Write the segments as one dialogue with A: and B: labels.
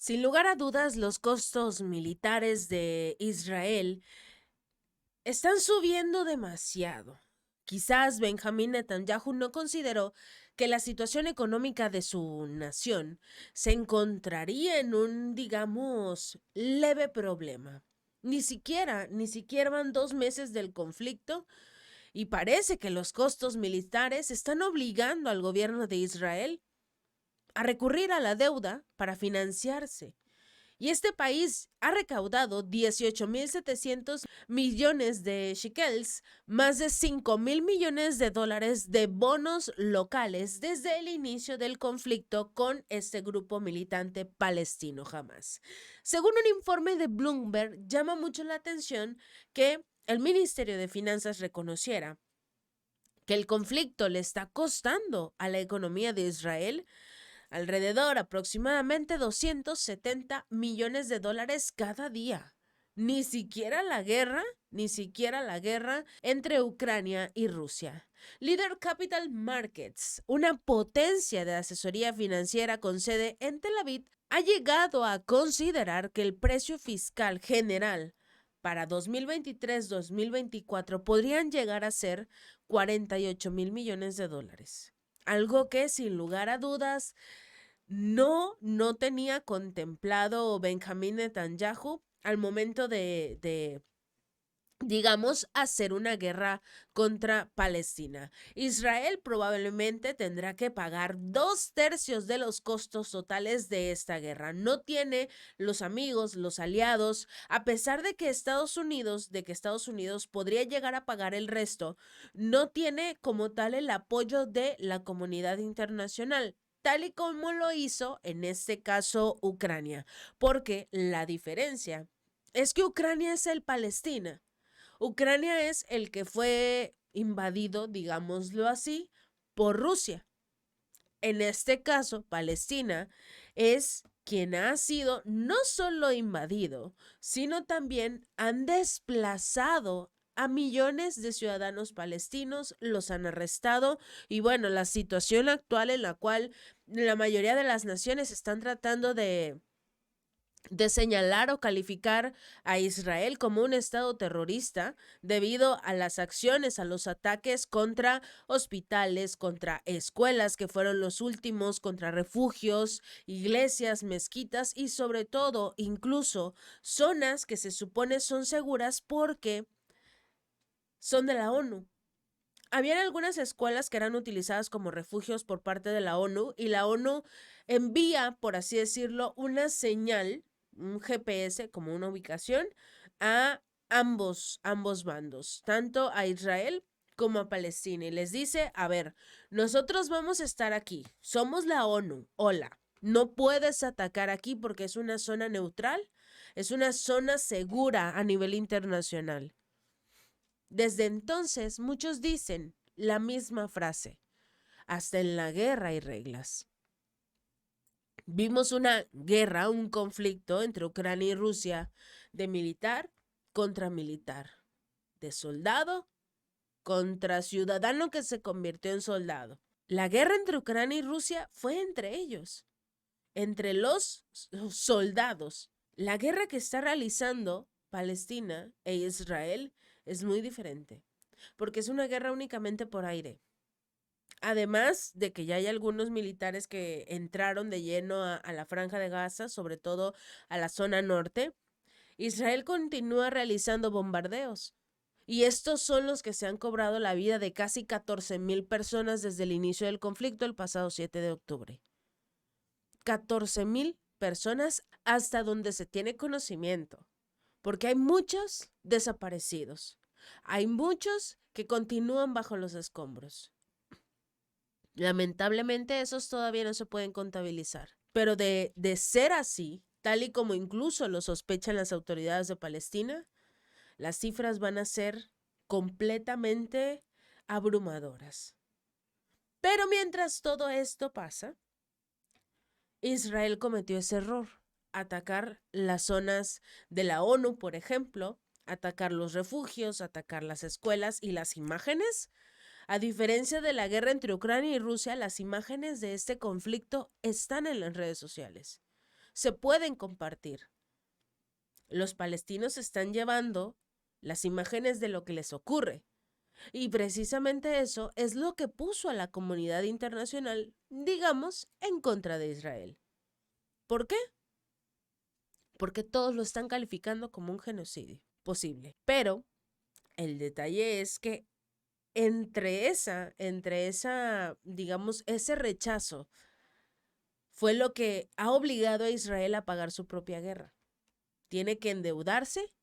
A: Sin lugar a dudas, los costos militares de Israel están subiendo demasiado. Quizás Benjamín Netanyahu no consideró que la situación económica de su nación se encontraría en un, digamos, leve problema. Ni siquiera van 2 meses del conflicto y parece que los costos militares están obligando al gobierno de Israel a recurrir a la deuda para financiarse. Y este país ha recaudado 18.700 millones de shekels, más de 5.000 millones de dólares de bonos locales desde el inicio del conflicto con este grupo militante palestino Hamas. Según un informe de Bloomberg, llama mucho la atención que el Ministerio de Finanzas reconociera que el conflicto le está costando a la economía de Israel alrededor aproximadamente 270 millones de dólares cada día. Ni siquiera la guerra entre Ucrania y Rusia. Leader Capital Markets, una potencia de asesoría financiera con sede en Tel Aviv, ha llegado a considerar que el precio fiscal general para 2023-2024 podrían llegar a ser 48.000 millones de dólares. Algo que, sin lugar a dudas, no tenía contemplado Benjamín Netanyahu al momento de digamos, hacer una guerra contra Palestina. Israel probablemente tendrá que pagar 2/3 de los costos totales de esta guerra. No tiene los amigos, los aliados, a pesar de que Estados Unidos podría llegar a pagar el resto, no tiene como tal el apoyo de la comunidad internacional, tal y como lo hizo en este caso Ucrania, porque la diferencia es que Ucrania es el Palestina. Ucrania es el que fue invadido, digámoslo así, por Rusia. En este caso, Palestina es quien ha sido no solo invadido, sino también han desplazado a millones de ciudadanos palestinos, los han arrestado y bueno, la situación actual en la cual la mayoría de las naciones están tratando de señalar o calificar a Israel como un estado terrorista debido a las acciones, a los ataques contra hospitales, contra escuelas que fueron los últimos, contra refugios, iglesias, mezquitas y sobre todo incluso zonas que se supone son seguras porque son de la ONU. Habían algunas escuelas que eran utilizadas como refugios por parte de la ONU y la ONU envía, por así decirlo, una señal, un GPS como una ubicación, a ambos bandos, tanto a Israel como a Palestina. Y les dice, a ver, nosotros vamos a estar aquí, somos la ONU, hola, no puedes atacar aquí porque es una zona neutral, es una zona segura a nivel internacional. Desde entonces, muchos dicen la misma frase, hasta en la guerra hay reglas. Vimos una guerra, un conflicto entre Ucrania y Rusia de militar contra militar, de soldado contra ciudadano que se convirtió en soldado. La guerra entre Ucrania y Rusia fue entre ellos, entre los soldados. La guerra que está realizando Palestina e Israel es muy diferente, porque es una guerra únicamente por aire. Además de que ya hay algunos militares que entraron de lleno a la franja de Gaza, sobre todo a la zona norte, Israel continúa realizando bombardeos. Y estos son los que se han cobrado la vida de casi 14.000 personas desde el inicio del conflicto el pasado 7 de octubre. 14.000 personas hasta donde se tiene conocimiento, porque hay muchos desaparecidos. Hay muchos que continúan bajo los escombros. Lamentablemente esos todavía no se pueden contabilizar. Pero de ser así, tal y como incluso lo sospechan las autoridades de Palestina, las cifras van a ser completamente abrumadoras. Pero mientras todo esto pasa, Israel cometió ese error, atacar las zonas de la ONU, por ejemplo, atacar los refugios, atacar las escuelas y las imágenes. A diferencia de la guerra entre Ucrania y Rusia, las imágenes de este conflicto están en las redes sociales. se pueden compartir. Los palestinos están llevando las imágenes de lo que les ocurre. Y precisamente eso es lo que puso a la comunidad internacional, digamos, en contra de Israel. ¿Por qué? Porque todos lo están calificando como un genocidio posible. Pero el detalle es que entre esa, digamos, ese rechazo fue lo que ha obligado a Israel a pagar su propia guerra. Tiene que endeudarse,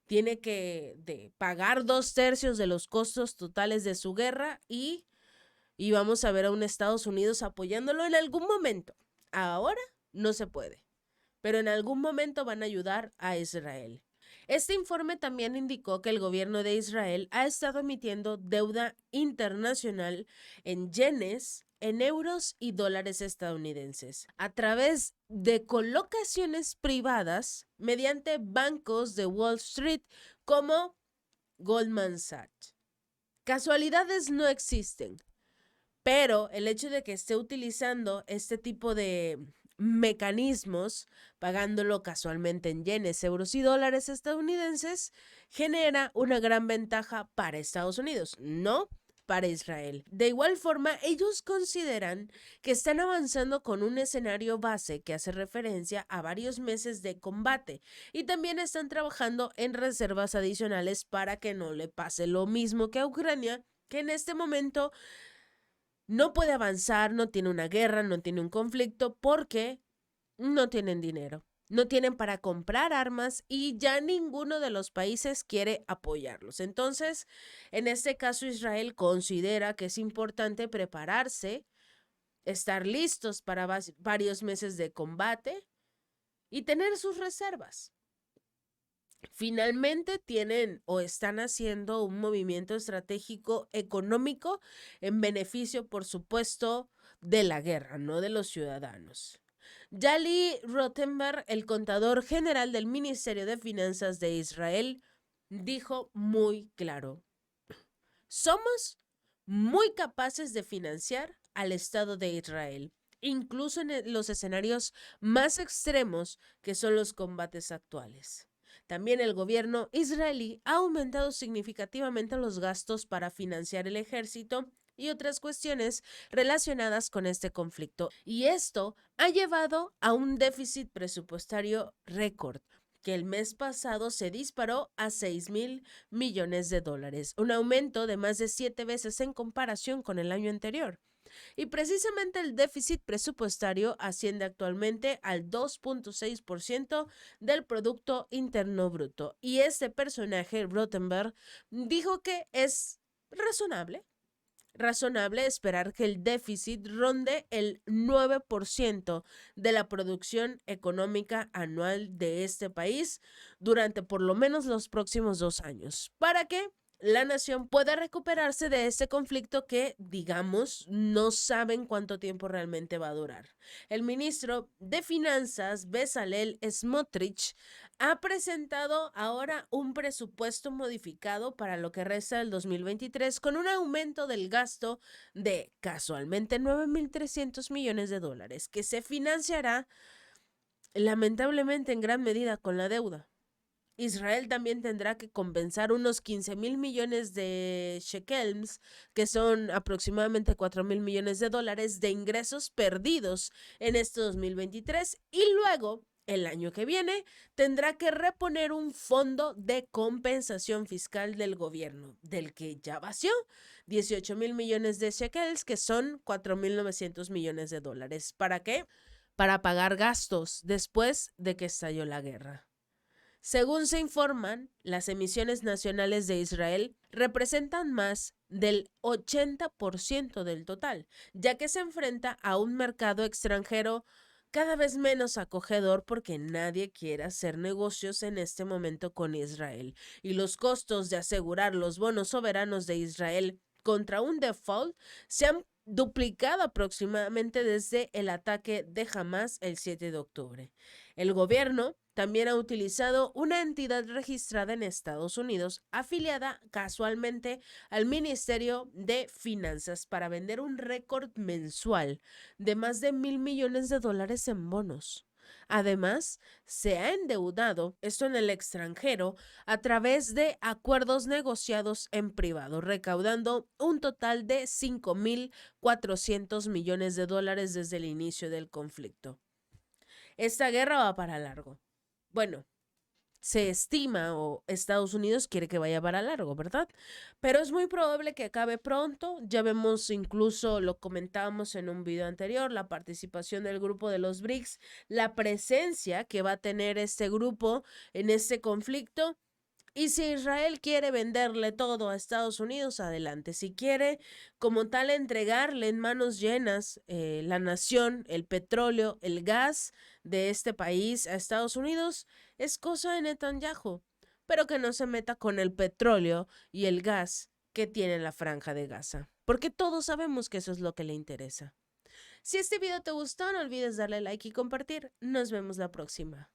A: tiene que pagar 2/3 de los costos totales de su guerra y vamos a ver a un Estados Unidos apoyándolo en algún momento. Ahora no se puede, pero en algún momento van a ayudar a Israel. Este informe también indicó que el gobierno de Israel ha estado emitiendo deuda internacional en yenes, en euros y dólares estadounidenses, a través de colocaciones privadas mediante bancos de Wall Street como Goldman Sachs. Casualidades no existen, pero el hecho de que esté utilizando este tipo de mecanismos, pagándolo casualmente en yenes, euros y dólares estadounidenses, genera una gran ventaja para Estados Unidos, no para Israel. De igual forma, ellos consideran que están avanzando con un escenario base que hace referencia a varios meses de combate y también están trabajando en reservas adicionales para que no le pase lo mismo que a Ucrania, que en este momento no puede avanzar, no tiene una guerra, no tiene un conflicto porque no tienen dinero. No tienen para comprar armas y ya ninguno de los países quiere apoyarlos. Entonces, en este caso, Israel considera que es importante prepararse, estar listos para varios meses de combate y tener sus reservas. Finalmente tienen o están haciendo un movimiento estratégico económico en beneficio, por supuesto, de la guerra, no de los ciudadanos. Yali Rothenberg, el contador general del Ministerio de Finanzas de Israel, dijo muy claro: somos muy capaces de financiar al Estado de Israel, incluso en los escenarios más extremos que son los combates actuales. También el gobierno israelí ha aumentado significativamente los gastos para financiar el ejército y otras cuestiones relacionadas con este conflicto. Y esto ha llevado a un déficit presupuestario récord, que el mes pasado se disparó a 6,000 millones de dólares, un aumento de más de 7 veces en comparación con el año anterior. Y precisamente el déficit presupuestario asciende actualmente al 2.6% del Producto Interno Bruto. Y este personaje, Rothenberg, dijo que es razonable esperar que el déficit ronde el 9% de la producción económica anual de este país durante por lo menos los próximos 2 años. ¿Para qué? La nación pueda recuperarse de este conflicto que, digamos, no saben cuánto tiempo realmente va a durar. El ministro de Finanzas, Bezalel Smotrich, ha presentado ahora un presupuesto modificado para lo que resta del 2023 con un aumento del gasto de casualmente 9,300 millones de dólares, que se financiará lamentablemente en gran medida con la deuda. Israel también tendrá que compensar unos 15,000 millones de shekels, que son aproximadamente 4,000 millones de dólares de ingresos perdidos en este 2023 y luego, el año que viene, tendrá que reponer un fondo de compensación fiscal del gobierno, del que ya vació 18,000 millones de shekels, que son 4,900 millones de dólares. ¿Para qué? Para pagar gastos después de que estalló la guerra. Según se informan, las emisiones nacionales de Israel representan más del 80% del total, ya que se enfrenta a un mercado extranjero cada vez menos acogedor porque nadie quiere hacer negocios en este momento con Israel. Y los costos de asegurar los bonos soberanos de Israel contra un default se han duplicado aproximadamente desde el ataque de Hamás el 7 de octubre. El gobierno también ha utilizado una entidad registrada en Estados Unidos, afiliada casualmente al Ministerio de Finanzas, para vender un récord mensual de más de 1,000 millones de dólares en bonos. Además, se ha endeudado, esto en el extranjero, a través de acuerdos negociados en privado, recaudando un total de 5.400 millones de dólares desde el inicio del conflicto. Esta guerra va para largo. Bueno, se estima o Estados Unidos quiere que vaya para largo, ¿verdad? Pero es muy probable que acabe pronto. Ya vemos, incluso lo comentábamos en un video anterior, la participación del grupo de los BRICS, la presencia que va a tener este grupo en este conflicto. Y si Israel quiere venderle todo a Estados Unidos, adelante. Si quiere, como tal, entregarle en manos llenas la nación, el petróleo, el gas de este país a Estados Unidos, es cosa de Netanyahu. Pero que no se meta con el petróleo y el gas que tiene la franja de Gaza. Porque todos sabemos que eso es lo que le interesa. Si este video te gustó, no olvides darle like y compartir. Nos vemos la próxima.